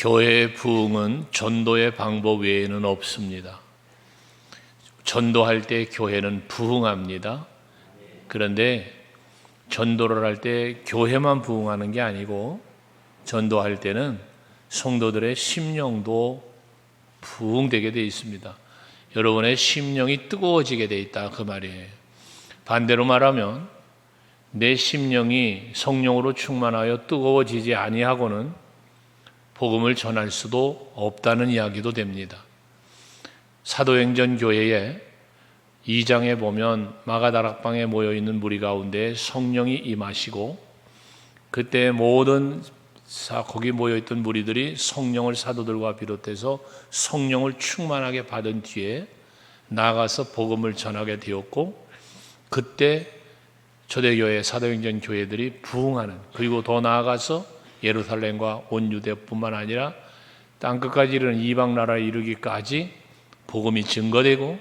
교회의 부흥은 전도의 방법 외에는 없습니다. 전도할 때 교회는 부흥합니다. 그런데 전도를 할 때 교회만 부흥하는 게 아니고 전도할 때는 성도들의 심령도 부흥되게 되어 있습니다. 여러분의 심령이 뜨거워지게 되어 있다, 그 말이에요. 반대로 말하면 내 심령이 성령으로 충만하여 뜨거워지지 아니하고는 복음을 전할 수도 없다는 이야기도 됩니다. 사도행전 교회에 2장에 보면 마가다락방에 모여있는 무리 가운데 성령이 임하시고 그때 모든 거기 모여있던 무리들이 성령을 사도들과 비롯해서 성령을 충만하게 받은 뒤에 나아가서 복음을 전하게 되었고, 그때 초대교회 사도행전 교회들이 부흥하는, 그리고 더 나아가서 예루살렘과 온 유대뿐만 아니라 땅끝까지 이르는 이방 나라에 이르기까지 복음이 증거되고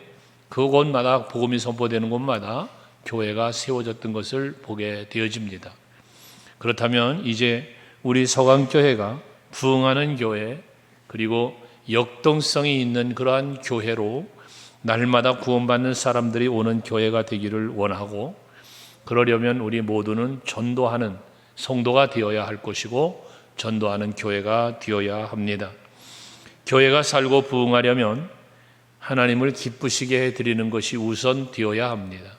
그 곳마다 복음이 선포되는 곳마다 교회가 세워졌던 것을 보게 되어집니다. 그렇다면 이제 우리 서강교회가 부흥하는 교회, 그리고 역동성이 있는 그러한 교회로 날마다 구원받는 사람들이 오는 교회가 되기를 원하고, 그러려면 우리 모두는 전도하는 성도가 되어야 할 것이고 전도하는 교회가 되어야 합니다. 교회가 살고 부흥하려면 하나님을 기쁘시게 해드리는 것이 우선 되어야 합니다.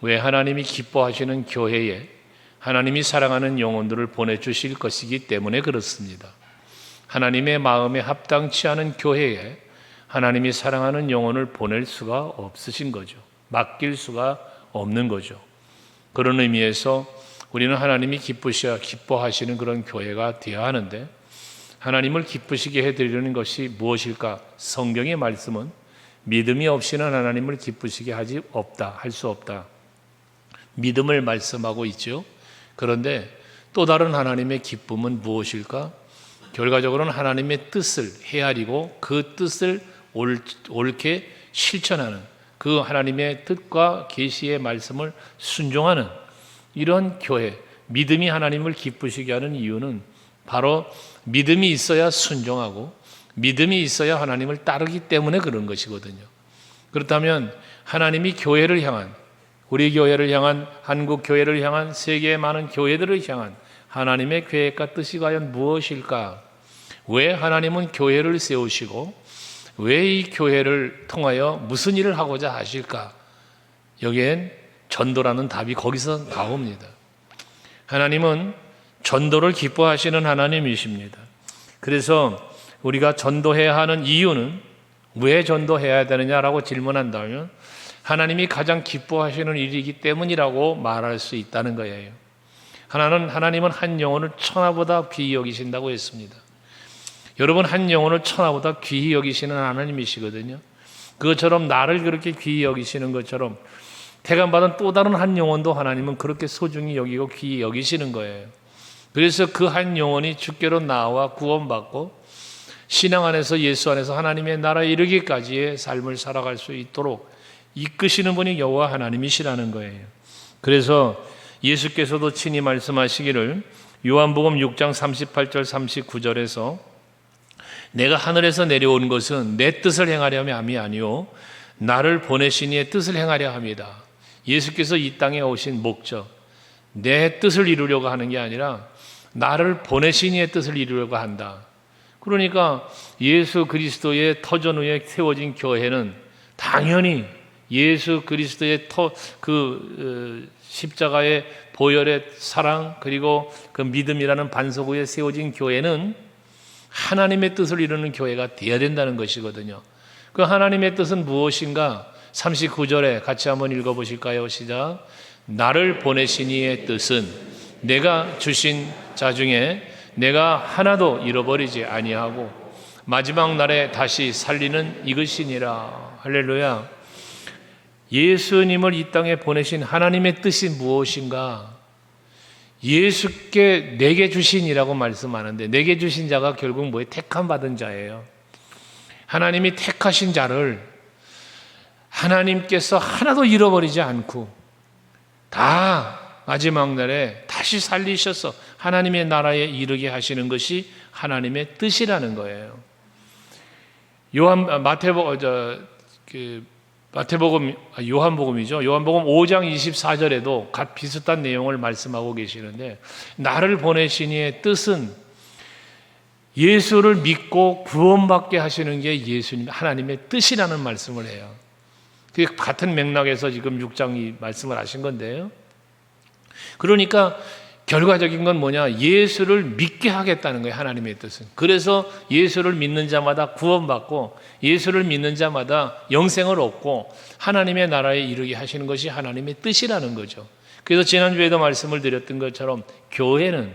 왜? 하나님이 기뻐하시는 교회에 하나님이 사랑하는 영혼들을 보내주실 것이기 때문에 그렇습니다. 하나님의 마음에 합당치 않은 교회에 하나님이 사랑하는 영혼을 보낼 수가 없으신 거죠. 맡길 수가 없는 거죠. 그런 의미에서 우리는 하나님이 기뻐하시는 그런 교회가 되어야 하는데, 하나님을 기쁘시게 해드리는 것이 무엇일까? 성경의 말씀은 믿음이 없이는 하나님을 기쁘시게 할 수 없다. 믿음을 말씀하고 있죠. 그런데 또 다른 하나님의 기쁨은 무엇일까? 결과적으로는 하나님의 뜻을 헤아리고 그 뜻을 옳게 실천하는, 그 하나님의 뜻과 계시의 말씀을 순종하는 이런 교회, 믿음이 하나님을 기쁘시게 하는 이유는 바로 믿음이 있어야 순종하고 믿음이 있어야 하나님을 따르기 때문에 그런 것이거든요. 그렇다면 하나님이 교회를 향한, 우리 교회를 향한, 한국 교회를 향한, 세계의 많은 교회들을 향한 하나님의 계획과 뜻이 과연 무엇일까? 왜 하나님은 교회를 세우시고 왜 이 교회를 통하여 무슨 일을 하고자 하실까? 여기엔 전도라는 답이 거기서 나옵니다. 하나님은 전도를 기뻐하시는 하나님이십니다. 그래서 우리가 전도해야 하는 이유는, 왜 전도해야 되느냐라고 질문한다면 하나님이 가장 기뻐하시는 일이기 때문이라고 말할 수 있다는 거예요. 하나님은 한 영혼을 천하보다 귀히 여기신다고 했습니다. 여러분, 한 영혼을 천하보다 귀히 여기시는 하나님이시거든요. 그것처럼 나를 그렇게 귀히 여기시는 것처럼 택함받은 또 다른 한 영혼도 하나님은 그렇게 소중히 여기고 귀히 여기시는 거예요. 그래서 그 한 영혼이 주께로 나와 구원받고 신앙 안에서, 예수 안에서 하나님의 나라에 이르기까지의 삶을 살아갈 수 있도록 이끄시는 분이 여호와 하나님이시라는 거예요. 그래서 예수께서도 친히 말씀하시기를 요한복음 6장 38절 39절에서 내가 하늘에서 내려온 것은 내 뜻을 행하려 함이 아니요 나를 보내신 이의 뜻을 행하려 함이다. 예수께서 이 땅에 오신 목적, 내 뜻을 이루려고 하는 게 아니라 나를 보내신 이의 뜻을 이루려고 한다. 그러니까 예수 그리스도의 터전 후에 세워진 교회는 당연히 예수 그리스도의 십자가의 보혈의 사랑, 그리고 그 믿음이라는 반석 위에 세워진 교회는 하나님의 뜻을 이루는 교회가 되어야 된다는 것이거든요. 그 하나님의 뜻은 무엇인가? 39절에 같이 한번 읽어보실까요? 시작. 나를 보내신 이의 뜻은 내가 주신 자 중에 내가 하나도 잃어버리지 아니하고 마지막 날에 다시 살리는 이것이니라. 할렐루야. 예수님을 이 땅에 보내신 하나님의 뜻이 무엇인가? 예수께 내게 주신이라고 말씀하는데, 내게 주신 자가 결국 뭐예요? 택함 받은 자예요. 하나님이 택하신 자를 하나님께서 하나도 잃어버리지 않고 다 마지막 날에 다시 살리셔서 하나님의 나라에 이르게 하시는 것이 하나님의 뜻이라는 거예요. 요한복음이죠. 요한복음 5장 24절에도 각 비슷한 내용을 말씀하고 계시는데, 나를 보내신 이의 뜻은 예수를 믿고 구원받게 하시는 게 예수님 하나님의 뜻이라는 말씀을 해요. 그 같은 맥락에서 지금 6장이 말씀을 하신 건데요. 그러니까 결과적인 건 뭐냐? 예수를 믿게 하겠다는 거예요, 하나님의 뜻은. 그래서 예수를 믿는 자마다 구원받고 예수를 믿는 자마다 영생을 얻고 하나님의 나라에 이르게 하시는 것이 하나님의 뜻이라는 거죠. 그래서 지난주에도 말씀을 드렸던 것처럼 교회는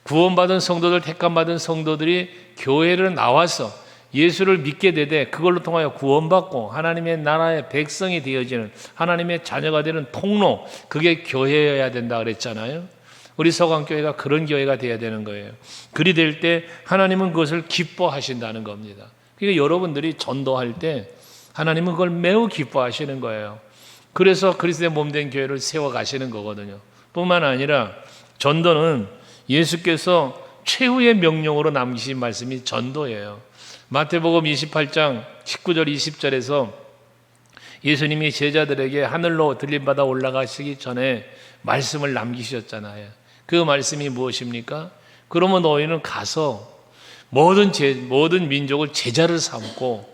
구원받은 성도들, 택함받은 성도들이 교회를 나와서 예수를 믿게 되되 그걸로 통하여 구원받고 하나님의 나라의 백성이 되어지는, 하나님의 자녀가 되는 통로, 그게 교회여야 된다 그랬잖아요. 우리 서강교회가 그런 교회가 되어야 되는 거예요. 그리 될 때 하나님은 그것을 기뻐하신다는 겁니다. 그러니까 여러분들이 전도할 때 하나님은 그걸 매우 기뻐하시는 거예요. 그래서 그리스도의 몸된 교회를 세워가시는 거거든요. 뿐만 아니라 전도는 예수께서 최후의 명령으로 남기신 말씀이 전도예요. 마태복음 28장 19절 20절에서 예수님이 제자들에게 하늘로 들림받아 올라가시기 전에 말씀을 남기셨잖아요. 그 말씀이 무엇입니까? 그러면 너희는 가서 모든 민족을 제자를 삼고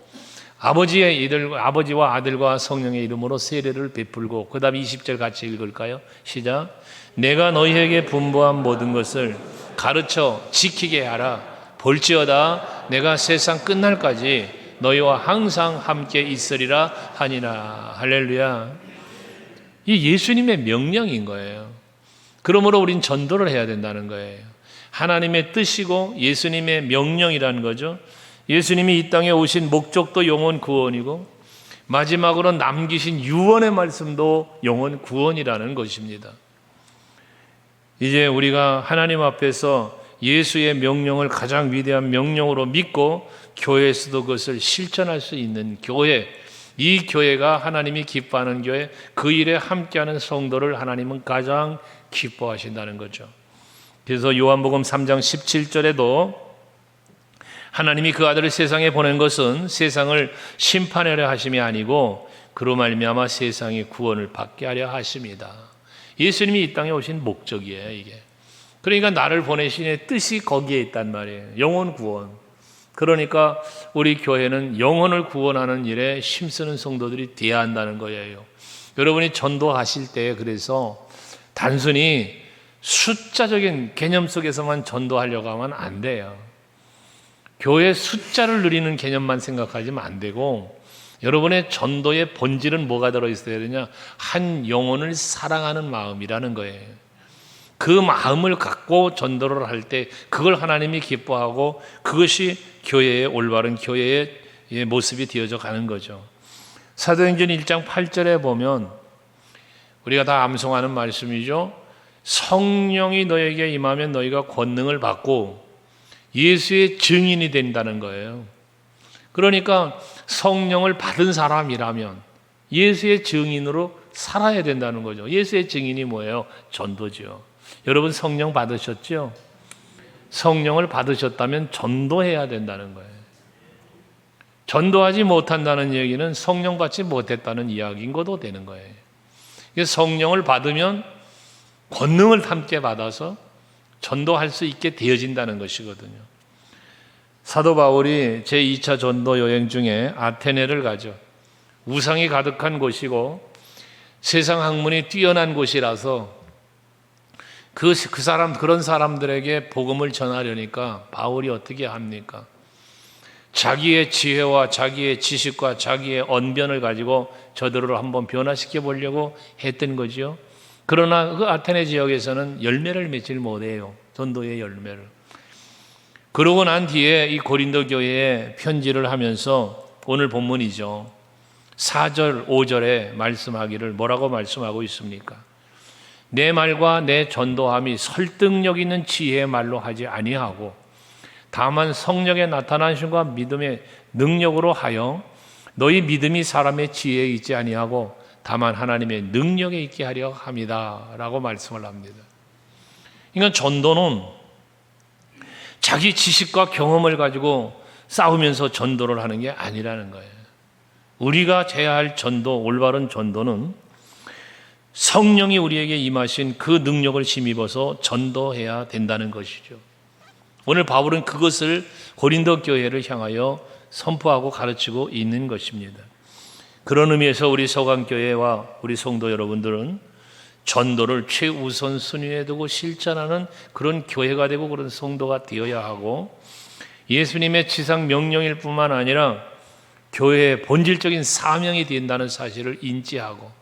아버지와 아들과 성령의 이름으로 세례를 베풀고, 그 다음 20절 같이 읽을까요? 시작. 내가 너희에게 분부한 모든 것을 가르쳐 지키게 하라. 볼지어다 내가 세상 끝날까지 너희와 항상 함께 있으리라 하니라. 할렐루야. 이 예수님의 명령인 거예요. 그러므로 우린 전도를 해야 된다는 거예요. 하나님의 뜻이고 예수님의 명령이라는 거죠. 예수님이 이 땅에 오신 목적도 영혼 구원이고 마지막으로 남기신 유언의 말씀도 영혼 구원이라는 것입니다. 이제 우리가 하나님 앞에서 예수의 명령을 가장 위대한 명령으로 믿고 교회에서도 그것을 실천할 수 있는 교회, 이 교회가 하나님이 기뻐하는 교회, 그 일에 함께하는 성도를 하나님은 가장 기뻐하신다는 거죠. 그래서 요한복음 3장 17절에도 하나님이 그 아들을 세상에 보낸 것은 세상을 심판하려 하심이 아니고 그로 말미암아 세상이 구원을 받게 하려 하심이다. 예수님이 이 땅에 오신 목적이에요, 이게. 그러니까 나를 보내신 이의 뜻이 거기에 있단 말이에요. 영혼 구원. 그러니까 우리 교회는 영혼을 구원하는 일에 힘쓰는 성도들이 되어야 한다는 거예요. 여러분이 전도하실 때 그래서 단순히 숫자적인 개념 속에서만 전도하려고 하면 안 돼요. 교회 숫자를 누리는 개념만 생각하시면 안 되고, 여러분의 전도의 본질은 뭐가 들어있어야 되냐? 한 영혼을 사랑하는 마음이라는 거예요. 그 마음을 갖고 전도를 할 때 그걸 하나님이 기뻐하고 그것이 교회의 올바른 교회의 모습이 되어져 가는 거죠. 사도행전 1장 8절에 보면 우리가 다 암송하는 말씀이죠. 성령이 너에게 임하면 너희가 권능을 받고 예수의 증인이 된다는 거예요. 그러니까 성령을 받은 사람이라면 예수의 증인으로 살아야 된다는 거죠. 예수의 증인이 뭐예요? 전도죠. 여러분 성령 받으셨죠? 성령을 받으셨다면 전도해야 된다는 거예요. 전도하지 못한다는 얘기는 성령 받지 못했다는 이야기인 것도 되는 거예요. 성령을 받으면 권능을 함께 받아서 전도할 수 있게 되어진다는 것이거든요. 사도 바울이 제2차 전도 여행 중에 아테네를 가죠. 우상이 가득한 곳이고 세상 학문이 뛰어난 곳이라서 그런 사람들에게 복음을 전하려니까 바울이 어떻게 합니까? 자기의 지혜와 자기의 지식과 자기의 언변을 가지고 저들을 한번 변화시켜 보려고 했던 거죠. 그러나 그 아테네 지역에서는 열매를 맺질 못해요. 전도의 열매를. 그러고 난 뒤에 이 고린도 교회에 편지를 하면서 오늘 본문이죠. 4절, 5절에 말씀하기를 뭐라고 말씀하고 있습니까? 내 말과 내 전도함이 설득력 있는 지혜의 말로 하지 아니하고 다만 성령의 나타나심과 믿음의 능력으로 하여 너희 믿음이 사람의 지혜에 있지 아니하고 다만 하나님의 능력에 있게 하려 합니다 라고 말씀을 합니다. 그러니까 전도는 자기 지식과 경험을 가지고 싸우면서 전도를 하는 게 아니라는 거예요. 우리가 해야 할 전도, 올바른 전도는 성령이 우리에게 임하신 그 능력을 힘입어서 전도해야 된다는 것이죠. 오늘 바울은 그것을 고린도 교회를 향하여 선포하고 가르치고 있는 것입니다. 그런 의미에서 우리 서강교회와 우리 성도 여러분들은 전도를 최우선 순위에 두고 실천하는 그런 교회가 되고 그런 성도가 되어야 하고, 예수님의 지상 명령일 뿐만 아니라 교회의 본질적인 사명이 된다는 사실을 인지하고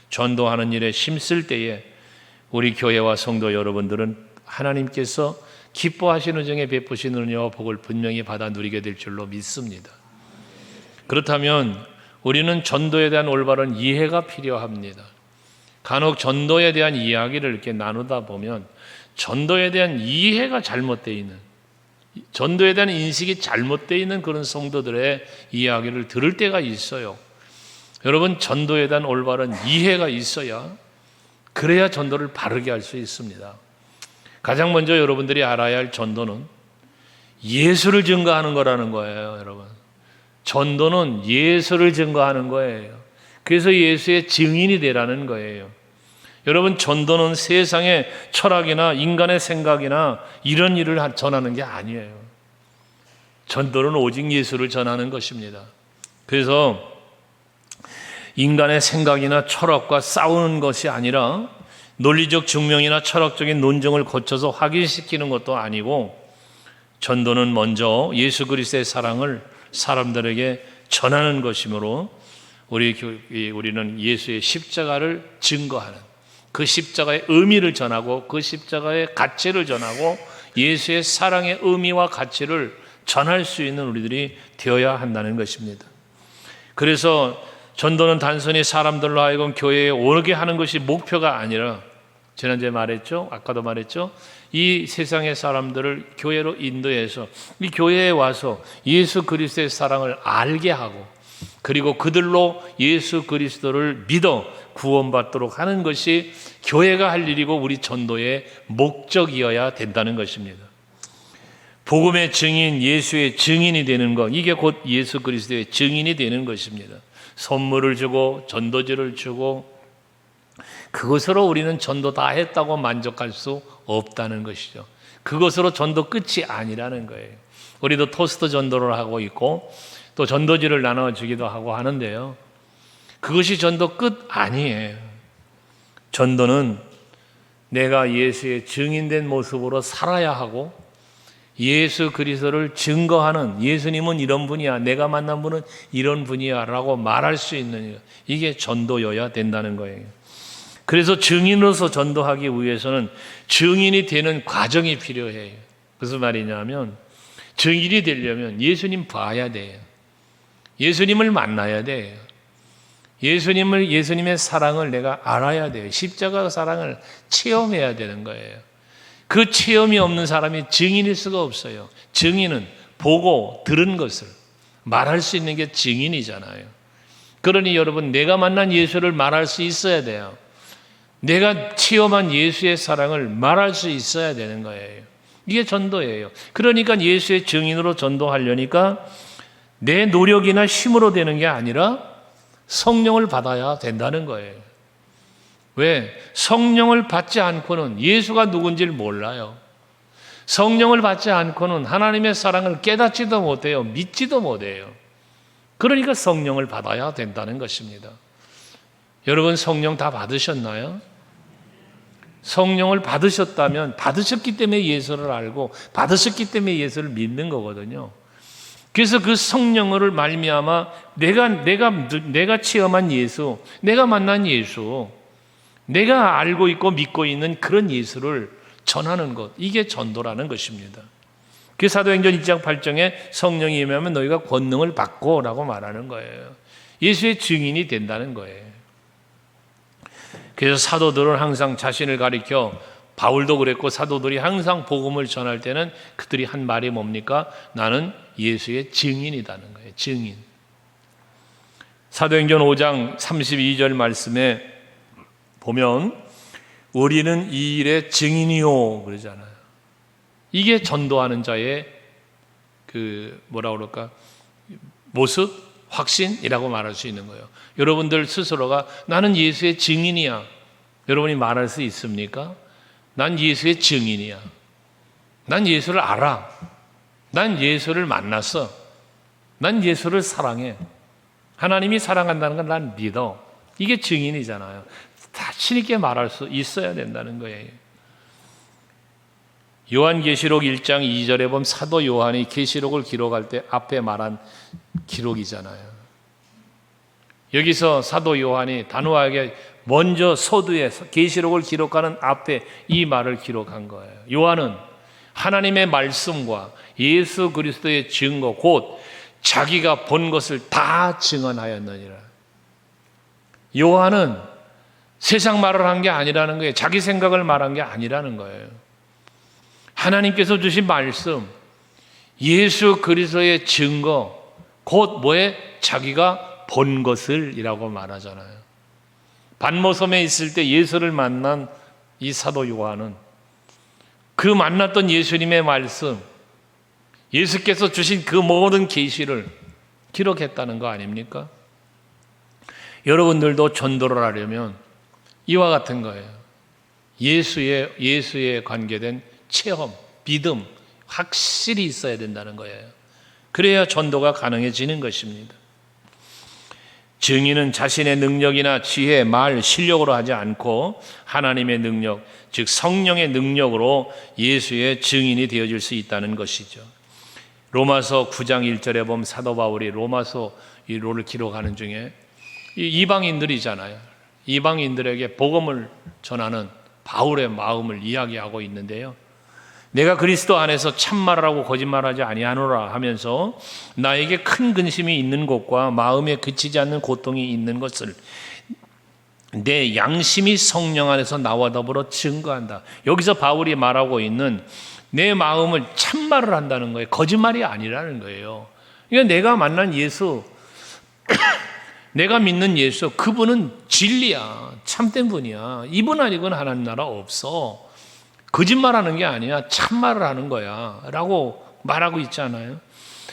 전도하는 일에 힘쓸 때에 우리 교회와 성도 여러분들은 하나님께서 기뻐하시는 중에 베푸시는 은혜와 복을 분명히 받아 누리게 될 줄로 믿습니다. 그렇다면 우리는 전도에 대한 올바른 이해가 필요합니다. 간혹 전도에 대한 이야기를 이렇게 나누다 보면 전도에 대한 이해가 잘못되어 있는, 전도에 대한 인식이 잘못되어 있는 그런 성도들의 이야기를 들을 때가 있어요. 여러분, 전도에 대한 올바른 이해가 있어야, 그래야 전도를 바르게 할 수 있습니다. 가장 먼저 여러분들이 알아야 할 전도는 예수를 증거하는 거라는 거예요. 여러분, 전도는 예수를 증거하는 거예요. 그래서 예수의 증인이 되라는 거예요. 여러분, 전도는 세상의 철학이나 인간의 생각이나 이런 일을 전하는 게 아니에요. 전도는 오직 예수를 전하는 것입니다. 그래서 인간의 생각이나 철학과 싸우는 것이 아니라 논리적 증명이나 철학적인 논증을 거쳐서 확인시키는 것도 아니고, 전도는 먼저 예수 그리스도의 사랑을 사람들에게 전하는 것이므로 우리는 예수의 십자가를 증거하는, 그 십자가의 의미를 전하고 그 십자가의 가치를 전하고 예수의 사랑의 의미와 가치를 전할 수 있는 우리들이 되어야 한다는 것입니다. 그래서 전도는 단순히 사람들로 하여금 교회에 오게 하는 것이 목표가 아니라, 지난주에 말했죠, 아까도 말했죠, 이 세상의 사람들을 교회로 인도해서 이 교회에 와서 예수 그리스도의 사랑을 알게 하고, 그리고 그들로 예수 그리스도를 믿어 구원받도록 하는 것이 교회가 할 일이고 우리 전도의 목적이어야 된다는 것입니다. 복음의 증인, 예수의 증인이 되는 것, 이게 곧 예수 그리스도의 증인이 되는 것입니다. 선물을 주고 전도지를 주고 그것으로 우리는 전도 다 했다고 만족할 수 없다는 것이죠. 그것으로 전도 끝이 아니라는 거예요. 우리도 토스트 전도를 하고 있고 또 전도지를 나눠주기도 하고 하는데요, 그것이 전도 끝 아니에요. 전도는 내가 예수의 증인된 모습으로 살아야 하고, 예수 그리스도를 증거하는, 예수님은 이런 분이야, 내가 만난 분은 이런 분이야 라고 말할 수 있는, 이게 전도여야 된다는 거예요. 그래서 증인으로서 전도하기 위해서는 증인이 되는 과정이 필요해요. 무슨 말이냐면, 증인이 되려면 예수님 봐야 돼요. 예수님을 만나야 돼요. 예수님의 사랑을 내가 알아야 돼요. 십자가 사랑을 체험해야 되는 거예요. 그 체험이 없는 사람이 증인일 수가 없어요. 증인은 보고 들은 것을 말할 수 있는 게 증인이잖아요. 그러니 여러분, 내가 만난 예수를 말할 수 있어야 돼요. 내가 체험한 예수의 사랑을 말할 수 있어야 되는 거예요. 이게 전도예요. 그러니까 예수의 증인으로 전도하려니까 내 노력이나 힘으로 되는 게 아니라 성령을 받아야 된다는 거예요. 왜? 성령을 받지 않고는 예수가 누군지를 몰라요. 성령을 받지 않고는 하나님의 사랑을 깨닫지도 못해요. 믿지도 못해요. 그러니까 성령을 받아야 된다는 것입니다. 여러분, 성령 다 받으셨나요? 성령을 받으셨다면, 받으셨기 때문에 예수를 알고 받으셨기 때문에 예수를 믿는 거거든요. 그래서 그 성령을 말미암아 내가 체험한 예수, 내가 만난 예수, 내가 알고 있고 믿고 있는 그런 예수를 전하는 것, 이게 전도라는 것입니다. 그 사도행전 2장 8절에 성령이 임하면 너희가 권능을 받고 라고 말하는 거예요. 예수의 증인이 된다는 거예요. 그래서 사도들은 항상 자신을 가리켜, 바울도 그랬고 사도들이 항상 복음을 전할 때는 그들이 한 말이 뭡니까? 나는 예수의 증인이라는 거예요. 증인. 사도행전 5장 32절 말씀에 보면 우리는 이 일의 증인이요 그러잖아요. 이게 전도하는 자의 그 뭐라 그럴까? 모습, 확신이라고 말할 수 있는 거예요. 여러분들 스스로가 나는 예수의 증인이야. 여러분이 말할 수 있습니까? 난 예수의 증인이야. 난 예수를 알아. 난 예수를 만났어. 난 예수를 사랑해. 하나님이 사랑한다는 건 난 믿어. 이게 증인이잖아요. 자신 있게 말할 수 있어야 된다는 거예요. 요한계시록 1장 2절에 보면 사도 요한이 계시록을 기록할 때 앞에 말한 기록이잖아요. 여기서 사도 요한이 단호하게 먼저 서두에 계시록을 기록하는 앞에 이 말을 기록한 거예요. 요한은 하나님의 말씀과 예수 그리스도의 증거 곧 자기가 본 것을 다 증언하였느니라. 요한은 세상 말을 한 게 아니라는 거예요. 자기 생각을 말한 게 아니라는 거예요. 하나님께서 주신 말씀, 예수 그리스도의 증거, 곧 뭐에 자기가 본 것을 이라고 말하잖아요. 반모섬에 있을 때 예수를 만난 이 사도 요한은 그 만났던 예수님의 말씀, 예수께서 주신 그 모든 계시를 기록했다는 거 아닙니까? 여러분들도 전도를 하려면 이와 같은 거예요. 예수에 관계된 체험, 믿음, 확실히 있어야 된다는 거예요. 그래야 전도가 가능해지는 것입니다. 증인은 자신의 능력이나 지혜, 말, 실력으로 하지 않고 하나님의 능력, 즉 성령의 능력으로 예수의 증인이 되어질 수 있다는 것이죠. 로마서 9장 1절에 보면 사도 바울이 로마서를 기록하는 중에 이방인들이잖아요. 이방인들에게 복음을 전하는 바울의 마음을 이야기하고 있는데요. 내가 그리스도 안에서 참말을 하고 거짓말하지 아니하노라 하면서 나에게 큰 근심이 있는 것과 마음에 그치지 않는 고통이 있는 것을 내 양심이 성령 안에서 나와 더불어 증거한다. 여기서 바울이 말하고 있는 내 마음을 참말을 한다는 거예요. 거짓말이 아니라는 거예요. 그러니까 내가 만난 예수, 내가 믿는 예수, 그분은 진리야. 참된 분이야. 이분 아니고는 하나님 나라 없어. 거짓말하는 게 아니야. 참말을 하는 거야 라고 말하고 있잖아요.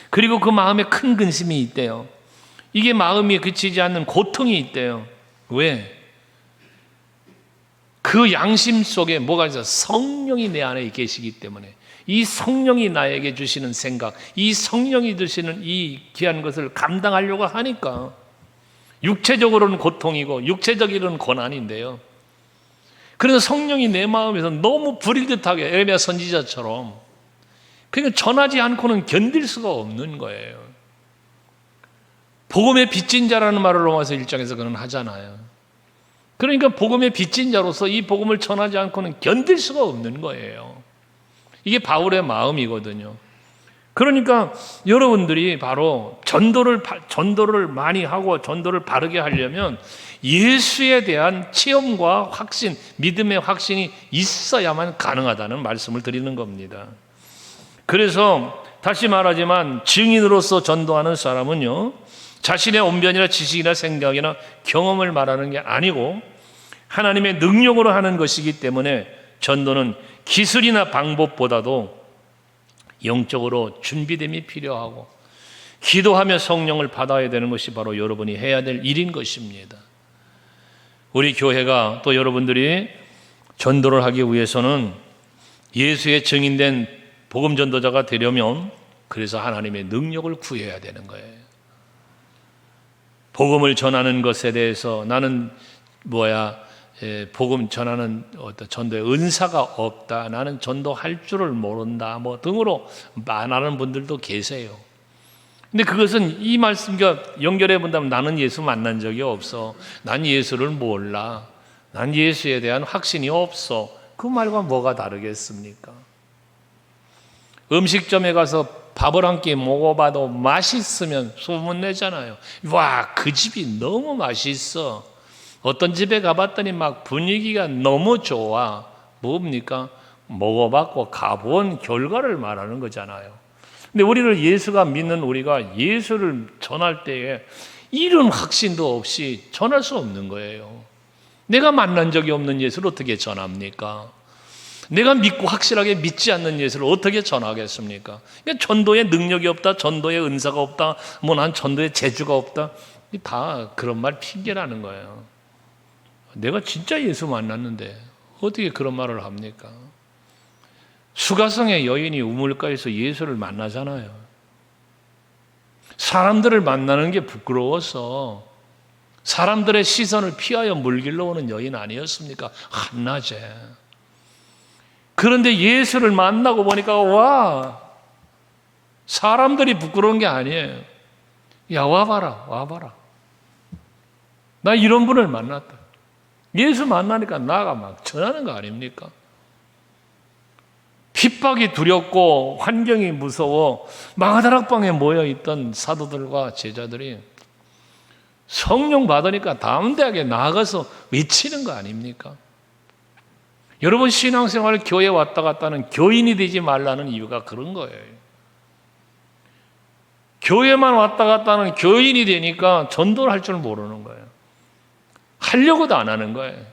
그리고 그 마음에 큰 근심이 있대요. 이게 마음이 그치지 않는 고통이 있대요. 왜? 그 양심 속에 뭐가 있어? 성령이 내 안에 계시기 때문에 이 성령이 나에게 주시는 생각, 이 성령이 주시는 이 귀한 것을 감당하려고 하니까 육체적으로는 고통이고 육체적으로는 고난인데요. 그래서 성령이 내 마음에서 너무 불일 듯하게 에레미야 선지자처럼 그러니까 전하지 않고는 견딜 수가 없는 거예요. 복음의 빚진 자라는 말을 로마서 1장에서 그는 하잖아요. 그러니까 복음의 빚진 자로서 이 복음을 전하지 않고는 견딜 수가 없는 거예요. 이게 바울의 마음이거든요. 그러니까 여러분들이 바로 전도를 많이 하고 전도를 바르게 하려면 예수에 대한 체험과 확신, 믿음의 확신이 있어야만 가능하다는 말씀을 드리는 겁니다. 그래서 다시 말하지만 증인으로서 전도하는 사람은요, 자신의 언변이나 지식이나 생각이나 경험을 말하는 게 아니고 하나님의 능력으로 하는 것이기 때문에 전도는 기술이나 방법보다도 영적으로 준비됨이 필요하고 기도하며 성령을 받아야 되는 것이 바로 여러분이 해야 될 일인 것입니다. 우리 교회가 또 여러분들이 전도를 하기 위해서는 예수의 증인된 복음 전도자가 되려면 그래서 하나님의 능력을 구해야 되는 거예요. 복음을 전하는 것에 대해서 나는 복음 전하는 어떤 전도의 은사가 없다. 나는 전도할 줄을 모른다. 뭐 등으로 말하는 분들도 계세요. 근데 그것은 이 말씀과 연결해 본다면 나는 예수 만난 적이 없어. 난 예수를 몰라. 난 예수에 대한 확신이 없어. 그 말과 뭐가 다르겠습니까? 음식점에 가서 밥을 한 끼 먹어봐도 맛있으면 소문내잖아요. 와, 그 집이 너무 맛있어. 어떤 집에 가봤더니 막 분위기가 너무 좋아. 뭡니까? 먹어봤고 가본 결과를 말하는 거잖아요. 근데 우리를 예수가 믿는 우리가 예수를 전할 때에 이런 확신도 없이 전할 수 없는 거예요. 내가 만난 적이 없는 예수를 어떻게 전합니까? 내가 믿고 확실하게 믿지 않는 예수를 어떻게 전하겠습니까? 그러니까 전도에 능력이 없다, 전도에 은사가 없다, 뭐 난 전도에 재주가 없다, 다 그런 말 핑계라는 거예요. 내가 진짜 예수 만났는데 어떻게 그런 말을 합니까? 수가성의 여인이 우물가에서 예수를 만나잖아요. 사람들을 만나는 게 부끄러워서 사람들의 시선을 피하여 물길로 오는 여인 아니었습니까? 한낮에. 그런데 예수를 만나고 보니까 와, 사람들이 부끄러운 게 아니에요. 야, 와봐라. 나 이런 분을 만났다. 예수 만나니까 나가 막 전하는 거 아닙니까? 핍박이 두렵고 환경이 무서워 마가다락방에 모여있던 사도들과 제자들이 성령 받으니까 다음 대학에 나아가서 외치는 거 아닙니까? 여러분, 신앙생활 교회 왔다 갔다 하는 교인이 되지 말라는 이유가 그런 거예요. 교회만 왔다 갔다 하는 교인이 되니까 전도를 할 줄 모르는 거예요. 하려고도 안 하는 거예요.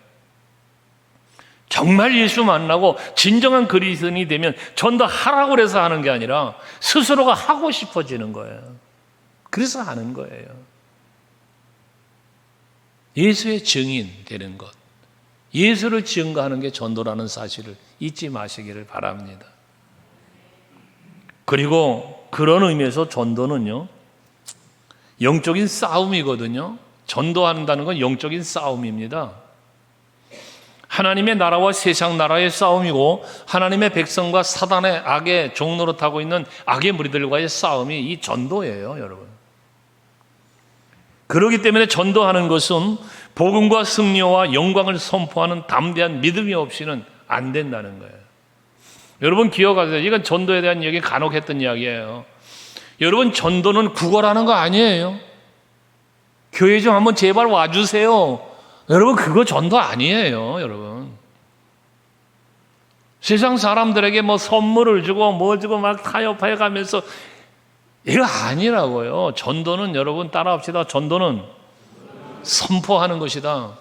정말 예수 만나고 진정한 그리스도인이 되면 전도하라고 해서 하는 게 아니라 스스로가 하고 싶어지는 거예요. 그래서 하는 거예요. 예수의 증인 되는 것, 예수를 증거하는 게 전도라는 사실을 잊지 마시기를 바랍니다. 그리고 그런 의미에서 전도는요, 영적인 싸움이거든요. 전도한다는 건 영적인 싸움입니다. 하나님의 나라와 세상 나라의 싸움이고 하나님의 백성과 사단의 악의 종노릇하고 있는 악의 무리들과의 싸움이 이 전도예요, 여러분. 그렇기 때문에 전도하는 것은 복음과 승리와 영광을 선포하는 담대한 믿음이 없이는 안 된다는 거예요. 여러분 기억하세요. 이건 전도에 대한 얘기 간혹 했던 이야기예요. 여러분, 전도는 구걸하는 거 아니에요. 교회 좀 한번 제발 와주세요. 여러분, 그거 전도 아니에요, 여러분. 세상 사람들에게 뭐 선물을 주고 뭐 주고 막 타협해 가면서 이거 아니라고요. 전도는 여러분 따라합시다. 전도는 선포하는 것이다.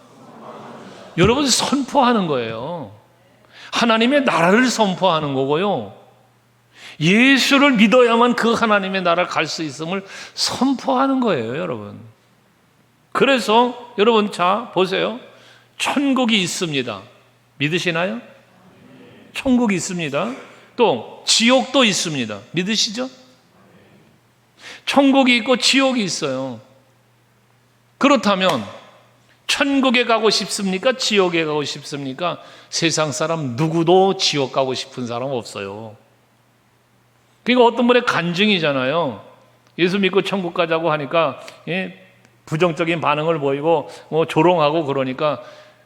여러분, 선포하는 거예요. 하나님의 나라를 선포하는 거고요. 예수를 믿어야만 그 하나님의 나라를 갈 수 있음을 선포하는 거예요, 여러분. 그래서 여러분, 자 보세요. 천국이 있습니다. 믿으시나요? 천국이 있습니다. 또 지옥도 있습니다. 믿으시죠? 천국이 있고 지옥이 있어요. 그렇다면 천국에 가고 싶습니까? 지옥에 가고 싶습니까? 세상 사람 누구도 지옥 가고 싶은 사람 없어요. 그러니까 어떤 분의 간증이잖아요. 예수 믿고 천국 가자고 하니까 부정적인 반응을 보이고 뭐 조롱하고 그러니까,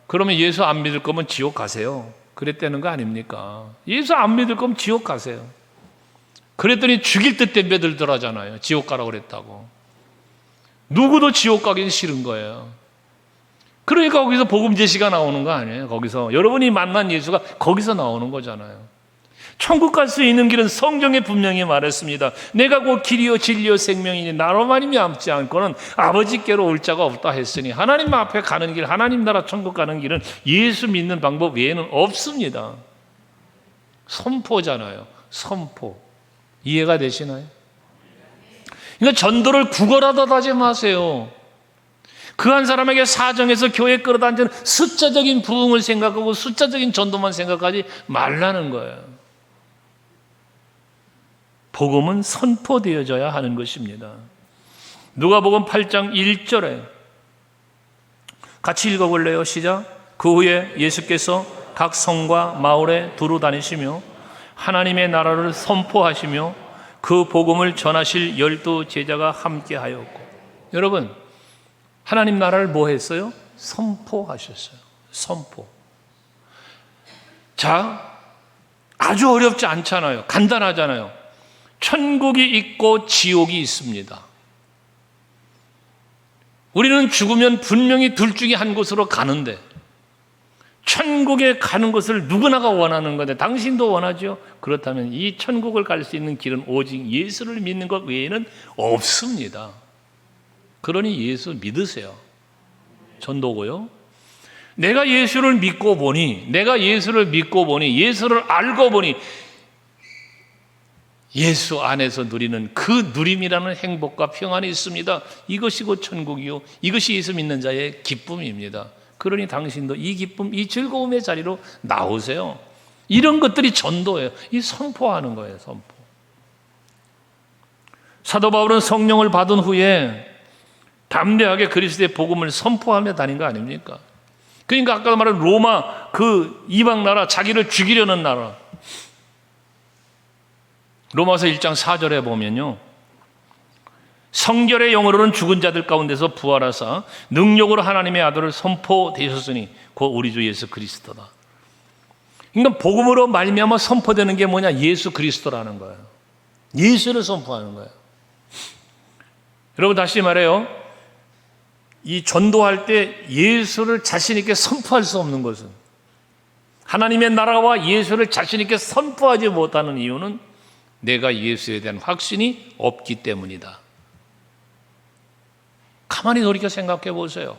그러면 예수 안 믿을 거면 지옥 가세요. 그랬다는 거 아닙니까? 예수 안 믿을 거면 지옥 가세요. 그랬더니 죽일 듯 덤벼들들 하잖아요. 지옥 가라고 그랬다고. 누구도 지옥 가기는 싫은 거예요. 그러니까 거기서 복음 제시가 나오는 거 아니에요. 거기서 여러분이 만난 예수가 거기서 나오는 거잖아요. 천국 갈 수 있는 길은 성경에 분명히 말했습니다. 내가 곧 길이요 진리요 생명이니 나로만이 믿지 않고는 아버지께로 올 자가 없다 했으니, 하나님 앞에 가는 길, 하나님 나라 천국 가는 길은 예수 믿는 방법 외에는 없습니다. 선포잖아요. 선포. 이해가 되시나요? 그러니까 전도를 구걸하다 하지 마세요. 그 한 사람에게 사정해서 교회 끌어다니는 숫자적인 부흥을 생각하고 숫자적인 전도만 생각하지 말라는 거예요. 복음은 선포되어져야 하는 것입니다. 누가복음 8장 1절에 같이 읽어볼래요? 시작. 그 후에 예수께서 각 성과 마을에 두루 다니시며 하나님의 나라를 선포하시며 그 복음을 전하실 12 제자가 함께하였고. 여러분, 하나님 나라를 뭐 했어요? 선포하셨어요. 선포. 자, 아주 어렵지 않잖아요. 간단하잖아요. 천국이 있고 지옥이 있습니다. 우리는 죽으면 분명히 둘 중에 한 곳으로 가는데, 천국에 가는 것을 누구나가 원하는 건데 당신도 원하죠? 그렇다면 이 천국을 갈 수 있는 길은 오직 예수를 믿는 것 외에는 없습니다. 그러니 예수 믿으세요. 전도고요. 내가 예수를 믿고 보니, 예수를 알고 보니 예수 안에서 누리는 그 누림이라는 행복과 평안이 있습니다. 이것이 곧 천국이요, 이것이 예수 믿는 자의 기쁨입니다. 그러니 당신도 이 기쁨, 이 즐거움의 자리로 나오세요. 이런 것들이 전도예요. 이 선포하는 거예요, 선포. 사도 바울은 성령을 받은 후에 담대하게 그리스도의 복음을 선포하며 다닌 거 아닙니까? 그러니까 아까 말한 로마 그 이방 나라, 자기를 죽이려는 나라, 로마서 1장 4절에 보면요, 성결의 영으로는 죽은 자들 가운데서 부활하사 능력으로 하나님의 아들을 선포되셨으니 곧 우리 주 예수 그리스도다. 그러니까 복음으로 말미암아 선포되는 게 뭐냐? 예수 그리스도라는 거예요. 예수를 선포하는 거예요. 여러분, 다시 말해요, 이 전도할 때 예수를 자신 있게 선포할 수 없는 것은, 하나님의 나라와 예수를 자신 있게 선포하지 못하는 이유는 내가 예수에 대한 확신이 없기 때문이다. 가만히 돌이켜 생각해 보세요.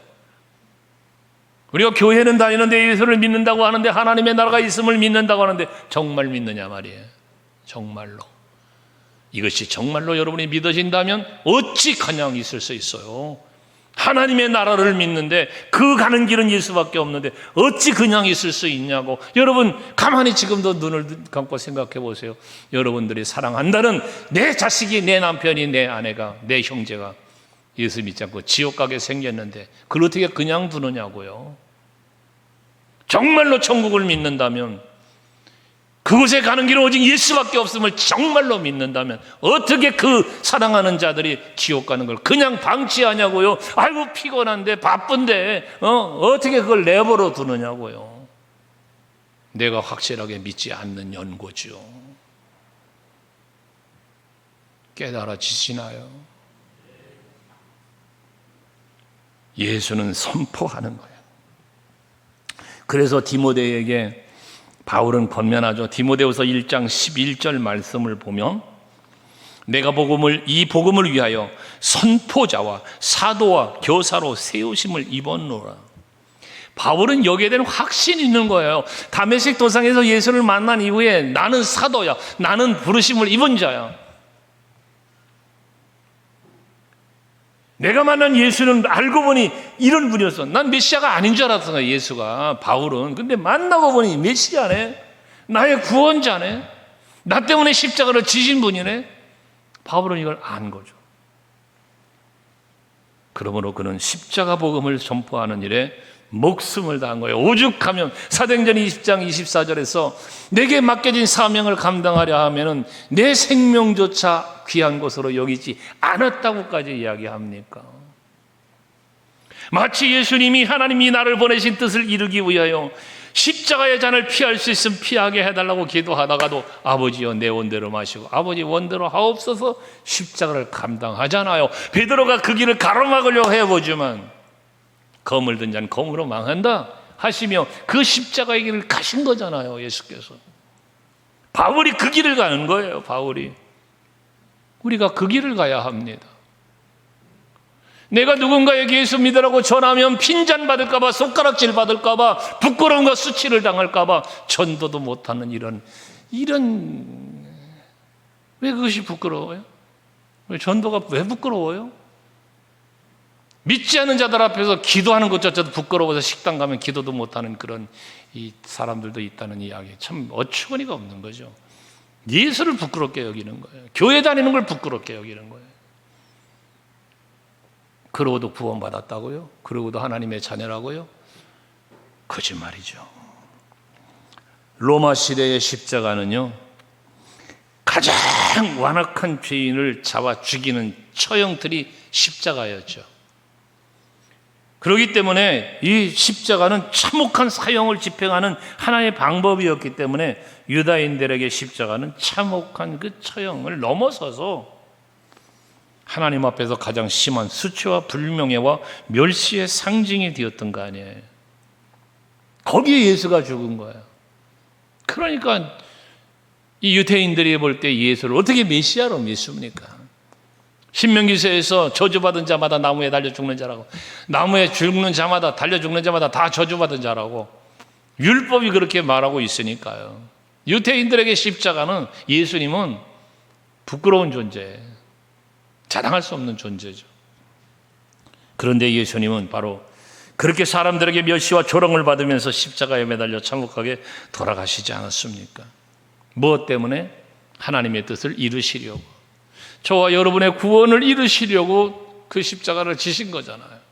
우리가 교회는 다니는데 예수를 믿는다고 하는데, 하나님의 나라가 있음을 믿는다고 하는데 정말 믿느냐 말이에요. 정말로. 이것이 정말로 여러분이 믿어진다면 어찌 그냥 있을 수 있어요? 하나님의 나라를 믿는데 그 가는 길은 예수밖에 없는데 어찌 그냥 있을 수 있냐고. 여러분, 가만히 지금도 눈을 감고 생각해 보세요. 여러분들이 사랑한다는 내 자식이, 내 남편이, 내 아내가, 내 형제가 예수 믿지 않고 지옥 가게 생겼는데 그걸 어떻게 그냥 두느냐고요. 정말로 천국을 믿는다면, 그곳에 가는 길은 오직 예수밖에 없음을 정말로 믿는다면 어떻게 그 사랑하는 자들이 지옥 가는 걸 그냥 방치하냐고요. 아이고 피곤한데, 바쁜데 어떻게 그걸 내버려 두느냐고요. 내가 확실하게 믿지 않는 연고죠. 깨달아지시나요? 예수는 선포하는 거예요. 그래서 디모데에게 바울은 권면하죠. 디모데후서 1장 11절 말씀을 보면, 내가 이 복음을 위하여 선포자와 사도와 교사로 세우심을 입었노라. 바울은 여기에 대한 확신이 있는 거예요. 다메섹 도상에서 예수를 만난 이후에 나는 사도야, 나는 부르심을 입은 자야. 내가 만난 예수는 알고 보니 이런 분이었어. 난 메시아가 아닌 줄 알았어, 예수가, 바울은. 근데 만나고 보니 메시아네, 나의 구원자네, 나 때문에 십자가를 지신 분이네. 바울은 이걸 안 거죠. 그러므로 그는 십자가 복음을 전포하는 일에 목숨을 다한 거예요. 오죽하면 사도행전 20장 24절에서 내게 맡겨진 사명을 감당하려 하면은 내 생명조차 귀한 것으로 여기지 않았다고까지 이야기합니까? 마치 예수님이, 하나님이 나를 보내신 뜻을 이루기 위하여 십자가의 잔을 피할 수 있으면 피하게 해달라고 기도하다가도 아버지여 내 원대로 마시고 아버지 원대로 하옵소서 십자가를 감당하잖아요. 베드로가 그 길을 가로막으려고 해보지만 검을 든 자는 검으로 망한다 하시며 그 십자가의 길을 가신 거잖아요, 예수께서. 바울이 그 길을 가는 거예요. 바울이. 우리가 그 길을 가야 합니다. 내가 누군가에게 예수 믿으라고 전하면 핀잔 받을까 봐, 손가락질 받을까 봐, 부끄러움과 수치를 당할까 봐 전도도 못하는 이런 왜 그것이 부끄러워요? 왜 전도가 왜 부끄러워요? 믿지 않는 자들 앞에서 기도하는 것조차도 부끄러워서 식당 가면 기도도 못하는 그런 이 사람들도 있다는 이야기, 참 어처구니가 없는 거죠. 예수를 부끄럽게 여기는 거예요. 교회 다니는 걸 부끄럽게 여기는 거예요. 그러고도 구원받았다고요? 그러고도 하나님의 자녀라고요? 거짓말이죠. 로마 시대의 십자가는요, 가장 완악한 죄인을 잡아 죽이는 처형틀이 십자가였죠. 그렇기 때문에 이 십자가는 참혹한 사형을 집행하는 하나의 방법이었기 때문에 유다인들에게 십자가는 참혹한 그 처형을 넘어서서 하나님 앞에서 가장 심한 수치와 불명예와 멸시의 상징이 되었던 거 아니에요. 거기에 예수가 죽은 거예요. 그러니까 이 유대인들이 볼 때 예수를 어떻게 메시아로 믿습니까? 신명기서에서 저주받은 자마다 나무에 달려 죽는 자라고, 나무에 죽는 자마다 달려 죽는 자마다 다 저주받은 자라고 율법이 그렇게 말하고 있으니까요. 유대인들에게 십자가는, 예수님은 부끄러운 존재, 자랑할 수 없는 존재죠. 그런데 예수님은 바로 그렇게 사람들에게 멸시와 조롱을 받으면서 십자가에 매달려 참혹하게 돌아가시지 않았습니까? 무엇 때문에? 하나님의 뜻을 이루시려고, 저와 여러분의 구원을 이루시려고 그 십자가를 지신 거잖아요.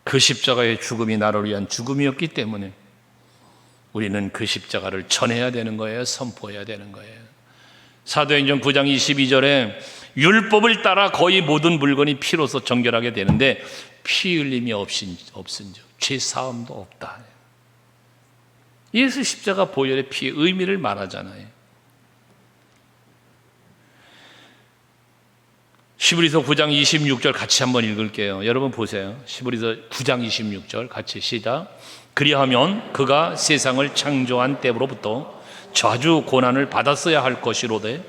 그 십자가의 죽음이 나를 위한 죽음이었기 때문에 우리는 그 십자가를 전해야 되는 거예요. 선포해야 되는 거예요. 사도행전 9장 22절에 율법을 따라 거의 모든 물건이 피로서 정결하게 되는데 피 흘림이 없은즉 죄 사함도 없다. 예수 십자가 보혈의 피의 의미를 말하잖아요. 히브리서 9장 26절 같이 한번 읽을게요. 여러분 보세요. 히브리서 9장 26절 같이 시작. 그리하면 그가 세상을 창조한 때로부터 자주 고난을 받았어야 할 것이로되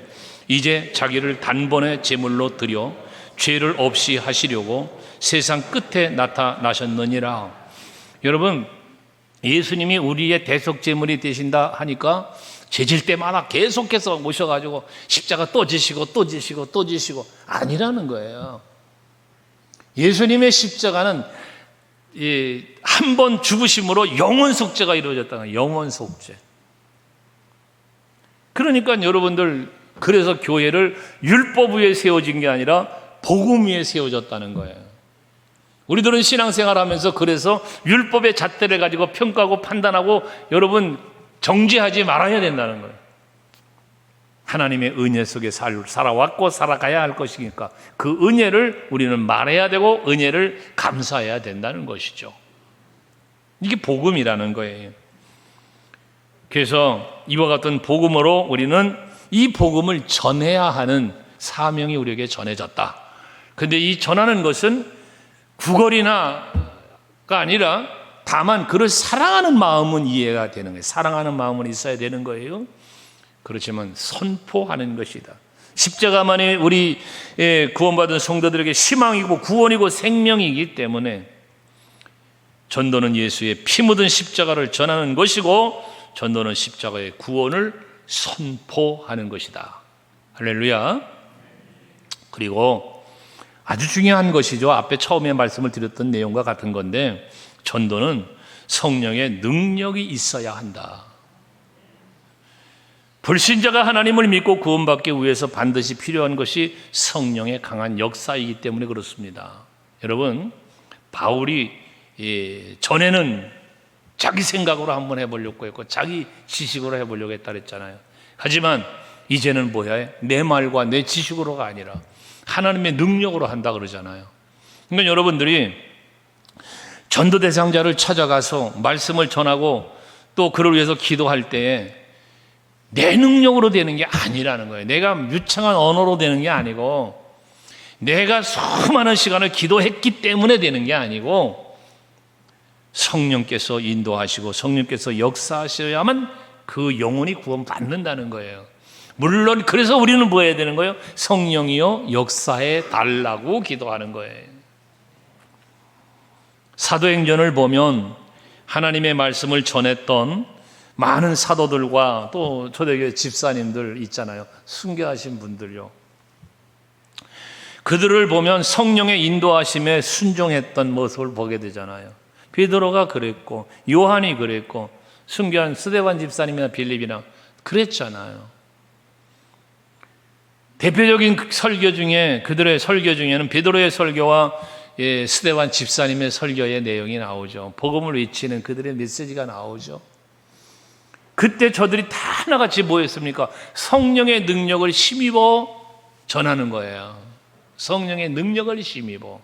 이제 자기를 단번에 제물로 드려 죄를 없이 하시려고 세상 끝에 나타나셨느니라. 여러분, 예수님이 우리의 대속 제물이 되신다 하니까 죄질 때마다 계속해서 모셔가지고 십자가 또 지시고 또 지시고 또 지시고 아니라는 거예요. 예수님의 십자가는 한 번 죽으심으로 영원 속죄가 이루어졌다는 거예요. 영원 속죄. 그러니까 여러분들, 그래서 교회를 율법 위에 세워진 게 아니라 복음 위에 세워졌다는 거예요. 우리들은 신앙생활하면서 그래서 율법의 잣대를 가지고 평가하고 판단하고 여러분 정죄하지 말아야 된다는 거예요. 하나님의 은혜 속에 살아왔고 살아가야 할 것이니까 그 은혜를 우리는 말해야 되고 은혜를 감사해야 된다는 것이죠. 이게 복음이라는 거예요. 그래서 이와 같은 복음으로 우리는 이 복음을 전해야 하는 사명이 우리에게 전해졌다. 그런데 이 전하는 것은 구걸이나가 아니라 다만 그를 사랑하는 마음은 이해가 되는 거예요. 사랑하는 마음은 있어야 되는 거예요. 그렇지만 선포하는 것이다. 십자가만이 우리 구원받은 성도들에게 희망이고 구원이고 생명이기 때문에 전도는 예수의 피 묻은 십자가를 전하는 것이고 전도는 십자가의 구원을 선포하는 것이다. 할렐루야. 그리고 아주 중요한 것이죠. 앞에 처음에 말씀을 드렸던 내용과 같은 건데 전도는 성령의 능력이 있어야 한다. 불신자가 하나님을 믿고 구원받기 위해서 반드시 필요한 것이 성령의 강한 역사이기 때문에 그렇습니다. 여러분, 바울이 전에는 자기 생각으로 한번 해보려고 했고 자기 지식으로 해보려고 했다 그랬잖아요. 하지만 이제는 뭐야? 내 말과 내 지식으로가 아니라 하나님의 능력으로 한다 그러잖아요. 그러니까 여러분들이 전도 대상자를 찾아가서 말씀을 전하고 또 그를 위해서 기도할 때에 내 능력으로 되는 게 아니라는 거예요. 내가 유창한 언어로 되는 게 아니고 내가 수많은 시간을 기도했기 때문에 되는 게 아니고 성령께서 인도하시고 성령께서 역사하셔야만 그 영혼이 구원받는다는 거예요. 물론 그래서 우리는 뭐 해야 되는 거예요? 성령이여 역사해 달라고 기도하는 거예요. 사도행전을 보면 하나님의 말씀을 전했던 많은 사도들과 또 초대교회 집사님들 있잖아요. 순교하신 분들요. 그들을 보면 성령의 인도하심에 순종했던 모습을 보게 되잖아요. 베드로가 그랬고 요한이 그랬고 순교한 스데반 집사님이나 빌립이나 그랬잖아요. 대표적인 설교 중에 그들의 설교 중에는 베드로의 설교와 스데반 집사님의 설교의 내용이 나오죠. 복음을 외치는 그들의 메시지가 나오죠. 그때 저들이 다 하나같이 뭐였습니까? 성령의 능력을 힘입어 전하는 거예요. 성령의 능력을 힘입어.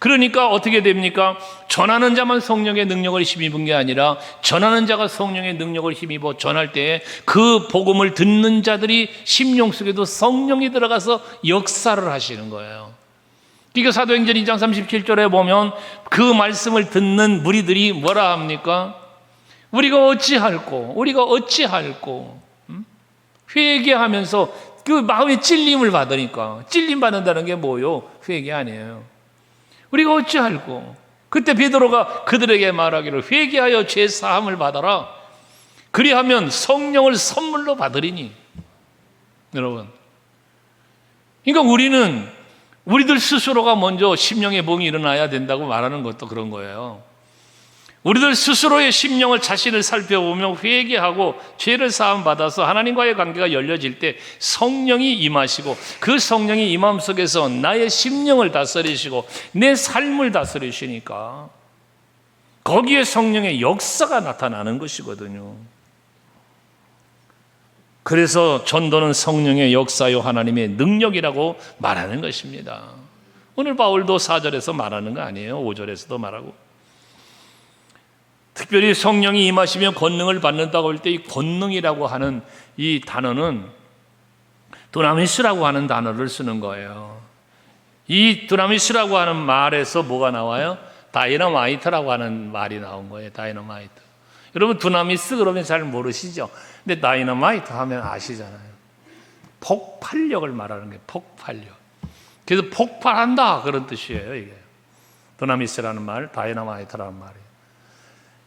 그러니까 어떻게 됩니까? 전하는 자만 성령의 능력을 힘입은 게 아니라 전하는 자가 성령의 능력을 힘입어 전할 때 그 복음을 듣는 자들이 심령 속에도 성령이 들어가서 역사를 하시는 거예요. 그러니까 사도행전 2장 37절에 보면 그 말씀을 듣는 무리들이 뭐라 합니까? 우리가 어찌할꼬? 회개하면서 그 마음의 찔림을 받으니까. 찔림 받는다는 게 뭐요? 회개 아니에요. 우리가 어찌 알고. 그때 베드로가 그들에게 말하기를 회개하여 죄 사함을 받아라. 그리하면 성령을 선물로 받으리니. 여러분, 그러니까 우리들 스스로가 먼저 심령의 봉이 일어나야 된다고 말하는 것도 그런 거예요. 우리들 스스로의 심령을 자신을 살펴보며 회개하고 죄를 사함 받아서 하나님과의 관계가 열려질 때 성령이 임하시고, 그 성령이 임함 속에서 나의 심령을 다스리시고 내 삶을 다스리시니까 거기에 성령의 역사가 나타나는 것이거든요. 그래서 전도는 성령의 역사요 하나님의 능력이라고 말하는 것입니다. 오늘 바울도 4절에서 말하는 거 아니에요. 5절에서도 말하고. 특별히 성령이 임하시면 권능을 받는다고 할 때 이 권능이라고 하는 이 단어는 두나미스라고 하는 단어를 쓰는 거예요. 이 두나미스라고 하는 말에서 뭐가 나와요? 다이너마이트라고 하는 말이 나온 거예요. 다이너마이트. 여러분 두나미스 그러면 잘 모르시죠? 근데 다이너마이트 하면 아시잖아요. 폭발력을 말하는 거예요. 폭발력. 그래서 폭발한다 그런 뜻이에요. 이게 두나미스라는 말, 다이너마이트라는 말이에요.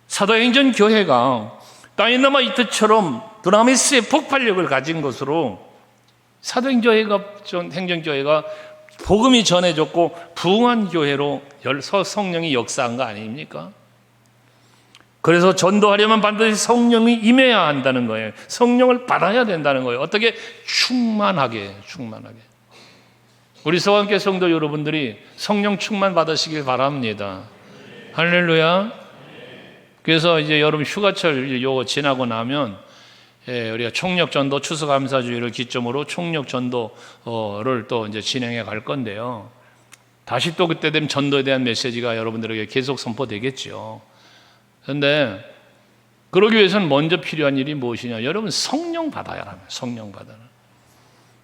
사도행전 교회가 다이너마이트처럼 두나미스의 폭발력을 가진 것으로 행전교회가 복음이 전해졌고 부흥한 교회로 성령이 역사한 거 아닙니까? 그래서 전도하려면 반드시 성령이 임해야 한다는 거예요. 성령을 받아야 된다는 거예요. 어떻게? 충만하게. 우리 서원교회 성도 여러분들이 성령 충만 받으시길 바랍니다. 할렐루야. 그래서 이제 여러분 휴가철 요거 지나고 나면 우리가 총력전도 추수감사주의를 기점으로 총력전도를 또 이제 진행해 갈 건데요. 다시 또 그때 되면 전도에 대한 메시지가 여러분들에게 계속 선포되겠죠. 그런데 그러기 위해서는 먼저 필요한 일이 무엇이냐? 여러분 성령 받아야 합니다. 성령 받아라.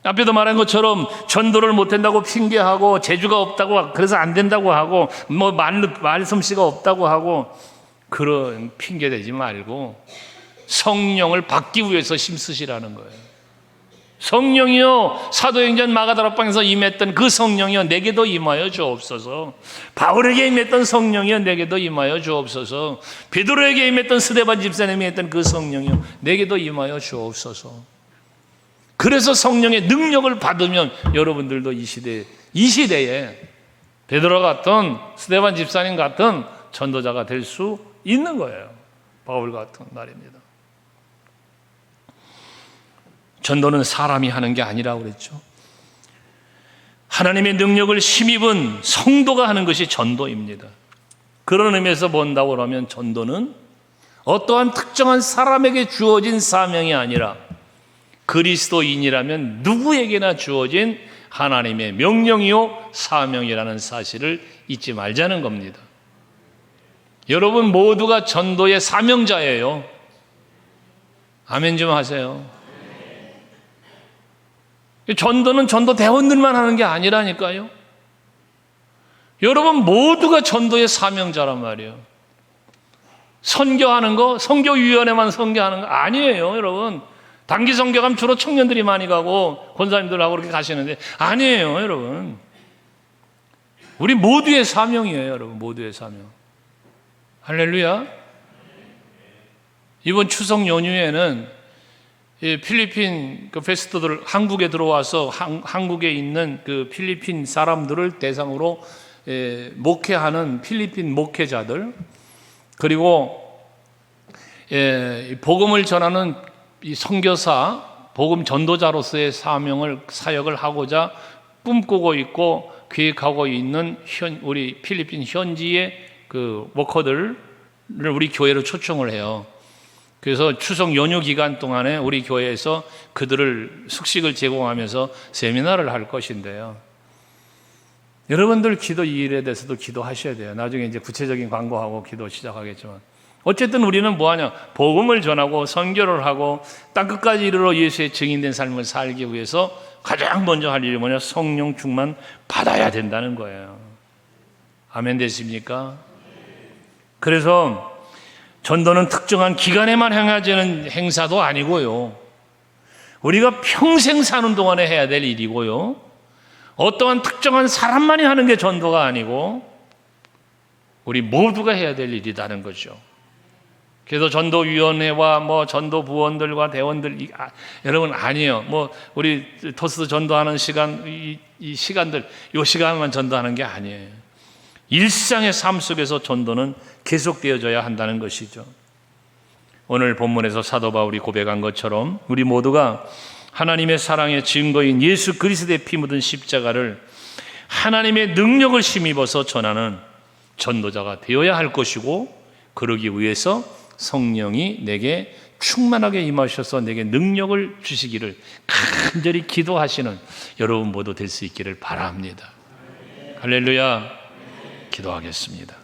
앞에도 말한 것처럼 전도를 못한다고 핑계하고 재주가 없다고 그래서 안 된다고 하고 뭐 말솜씨가 없다고 하고 그런 핑계 대지 말고 성령을 받기 위해서 힘쓰시라는 거예요. 성령이요, 사도행전 마가다락방에서 임했던 그 성령이요 내게도 임하여 주옵소서. 바울에게 임했던 성령이요 내게도 임하여 주옵소서. 베드로에게 임했던 스데반 집사님이 했던 그 성령이요 내게도 임하여 주옵소서. 그래서 성령의 능력을 받으면 여러분들도 이 시대에 베드로 같은 스데반 집사님 같은 전도자가 될 수 있는 거예요. 바울 같은 말입니다. 전도는 사람이 하는 게 아니라고 그랬죠. 하나님의 능력을 힘입은 성도가 하는 것이 전도입니다. 그런 의미에서 본다고 그러면 전도는 어떠한 특정한 사람에게 주어진 사명이 아니라 그리스도인이라면 누구에게나 주어진 하나님의 명령이요 사명이라는 사실을 잊지 말자는 겁니다. 여러분 모두가 전도의 사명자예요. 아멘 좀 하세요. 전도는 전도 대원들만 하는 게 아니라니까요. 여러분 모두가 전도의 사명자란 말이에요. 선교하는 거, 선교위원회만 선교하는 거 아니에요. 여러분 단기 선교 가면 주로 청년들이 많이 가고 권사님들하고 그렇게 가시는데 아니에요. 여러분 우리 모두의 사명이에요. 여러분 모두의 사명. 할렐루야. 이번 추석 연휴에는 필리핀 그 페스토들 한국에 들어와서 한국에 있는 그 필리핀 사람들을 대상으로 목회하는 필리핀 목회자들, 그리고 복음을 전하는 이 선교사, 복음 전도자로서의 사역을 하고자 꿈꾸고 있고 계획하고 있는 우리 필리핀 현지의 그 워커들을 우리 교회로 초청을 해요. 그래서 추석 연휴 기간 동안에 우리 교회에서 그들을 숙식을 제공하면서 세미나를 할 것인데요. 여러분들 기도 이 일에 대해서도 기도하셔야 돼요. 나중에 이제 구체적인 광고하고 기도 시작하겠지만 어쨌든 우리는 뭐하냐? 복음을 전하고 선교를 하고 땅끝까지 이르러 예수의 증인된 삶을 살기 위해서 가장 먼저 할 일이 뭐냐? 성령 충만 받아야 된다는 거예요. 아멘 되십니까? 그래서 전도는 특정한 기간에만 행해지는 행사도 아니고요. 우리가 평생 사는 동안에 해야 될 일이고요. 어떠한 특정한 사람만이 하는 게 전도가 아니고 우리 모두가 해야 될 일이라는 거죠. 그래서 전도위원회와 전도 부원들과 대원들 여러분 아니에요. 우리 토스 전도하는 시간 이 시간들 이 시간만 전도하는 게 아니에요. 일상의 삶 속에서 전도는 계속되어져야 한다는 것이죠. 오늘 본문에서 사도 바울이 고백한 것처럼 우리 모두가 하나님의 사랑의 증거인 예수 그리스도의 피 묻은 십자가를 하나님의 능력을 힘입어서 전하는 전도자가 되어야 할 것이고, 그러기 위해서 성령이 내게 충만하게 임하셔서 내게 능력을 주시기를 간절히 기도하시는 여러분 모두 될 수 있기를 바랍니다. 할렐루야. 기도하겠습니다.